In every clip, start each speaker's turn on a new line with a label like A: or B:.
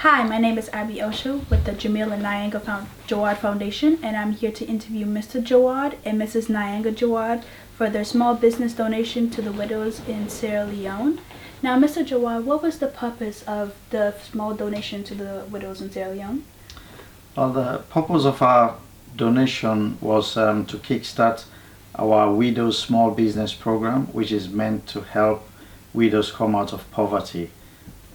A: Hi, my name is Abby Osho with the Jamil and Nyanga Jaward Foundation, and I'm here to interview Mr. Jaward and Mrs. Nyanga Jaward for their small business donation to the widows in Sierra Leone. Now, Mr. Jaward, what was the purpose of the small donation to the widows in Sierra Leone?
B: Well, the purpose of our donation was to kickstart our Widows Small Business Program, which is meant to help widows come out of poverty.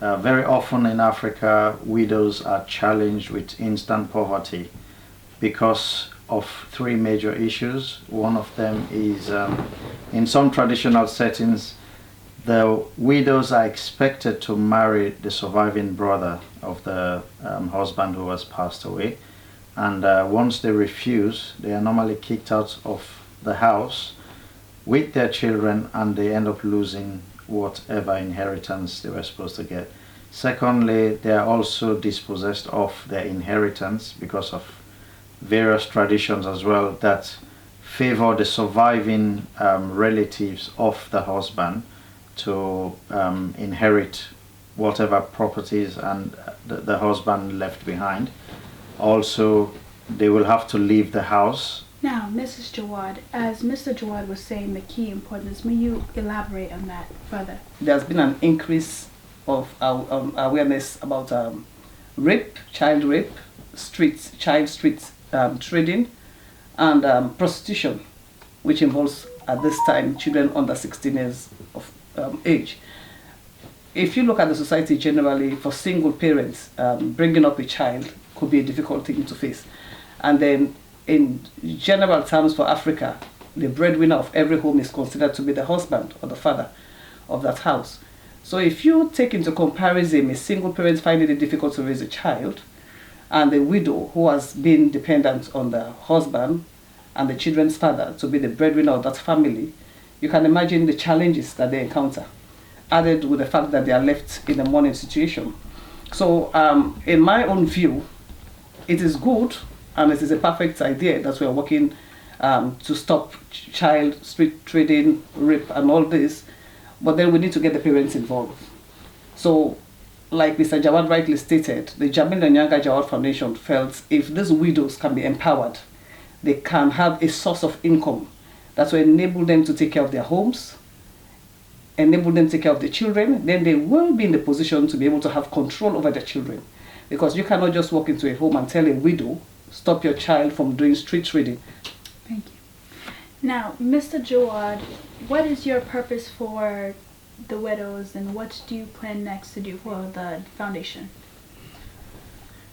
B: Very often in Africa, widows are challenged with instant poverty because of three major issues. One of them is in some traditional settings, the widows are expected to marry the surviving brother of the husband who has passed away. And once they refuse, they are normally kicked out of the house with their children, and they end up losing whatever inheritance they were supposed to get. Secondly, they are also dispossessed of their inheritance because of various traditions as well that favor the surviving relatives of the husband to inherit whatever properties and the husband left behind. Also, they will have to leave the house.
A: Now, Mrs. Jaward, as Mr. Jaward was saying, the key importance, may you elaborate on that further?
C: There's been an increase of awareness about rape, child rape, child street trading, and prostitution, which involves at this time children under 16 years of age. If you look at the society generally, for single parents, bringing up a child could be a difficult thing to face. And then in general terms for Africa, the breadwinner of every home is considered to be the husband or the father of that house. So if you take into comparison a single parent finding it difficult to raise a child, and a widow who has been dependent on the husband and the children's father to be the breadwinner of that family, you can imagine the challenges that they encounter, added with the fact that they are left in a mourning situation. So in my own view, it is good and it is a perfect idea that we are working to stop child street trading, rape and all this, but then we need to get the parents involved. So like Mr. Jaward rightly stated, the Jamil and Nyanga Jaward Foundation felt if these widows can be empowered, they can have a source of income that will enable them to take care of their homes, enable them to take care of their children, then they will be in the position to be able to have control over their children. Because you cannot just walk into a home and tell a widow, stop your child from doing street trading.
A: Thank you. Now, Mr. Jaward, what is your purpose for the widows, and what do you plan next to do for the foundation?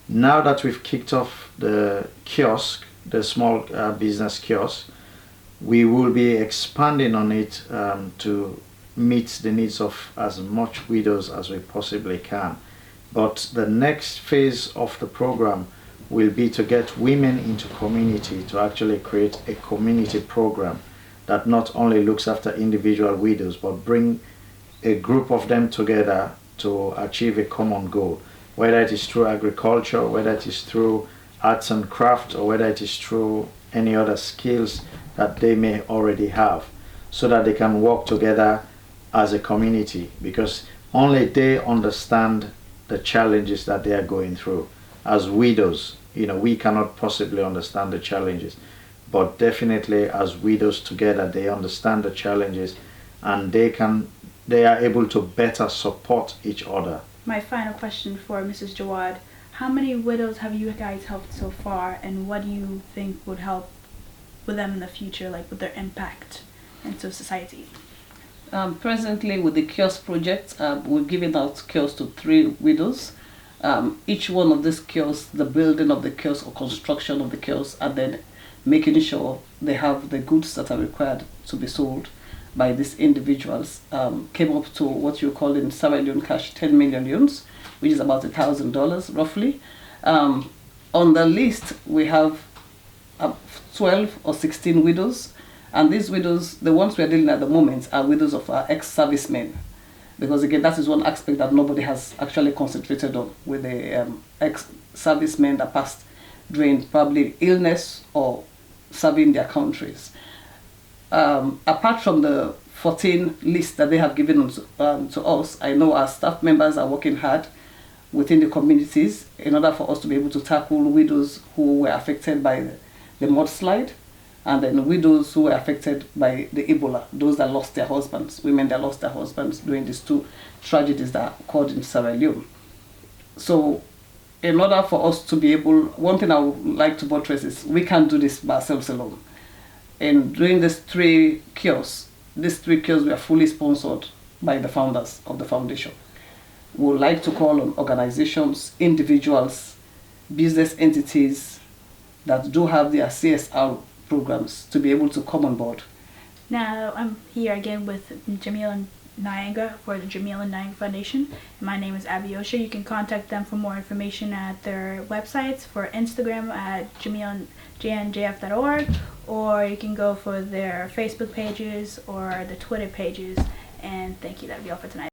B: Now that we've kicked off the kiosk, the small business kiosk, we will be expanding on it to meet the needs of as much widows as we possibly can. But the next phase of the program will be to get women into community, to actually create a community program that not only looks after individual widows, but bring a group of them together to achieve a common goal, whether it is through agriculture, whether it is through arts and craft, or whether it is through any other skills that they may already have, so that they can work together as a community, because only they understand the challenges that they are going through. As widows, we cannot possibly understand the challenges, but definitely as widows together, they understand the challenges, and they are able to better support each other.
A: My final question for Mrs. Jaward, how many widows have you guys helped so far, and what do you think would help with them in the future, like with their impact into society?
C: Presently with the kiosk project, we're giving out kiosks to 3 widows. Each one of these kiosks, the building of the kiosk or construction of the kiosk, and then making sure they have the goods that are required to be sold by these individuals, came up to what you call in Sierra Leone cash 10 million yuns, which is about $1,000 roughly. On the list we have 12 or 16 widows, and these widows, the ones we are dealing at the moment, are widows of our ex-servicemen, because again that is one aspect that nobody has actually concentrated on, with the ex-servicemen that passed during probably illness or serving their countries. Apart from the 14 lists that they have given to us, I know our staff members are working hard within the communities in order for us to be able to tackle widows who were affected by the mudslide, and then widows who were affected by the Ebola, those that lost their husbands, women that lost their husbands during these two tragedies that occurred in Sierra Leone. So in order for us to be able, one thing I would like to buttress is we can't do this by ourselves alone. And during these three cures were fully sponsored by the founders of the foundation. We would like to call on organizations, individuals, business entities that do have their CSR programs to be able to come on board.
A: Now I'm here again with Jamil and Nyanga for the Jamil and Nyanga Foundation. My name is Abiosha. You can contact them for more information at their websites, for Instagram at JNJF.org, or you can go for their Facebook pages or the Twitter pages. And thank you. That'll be all for tonight.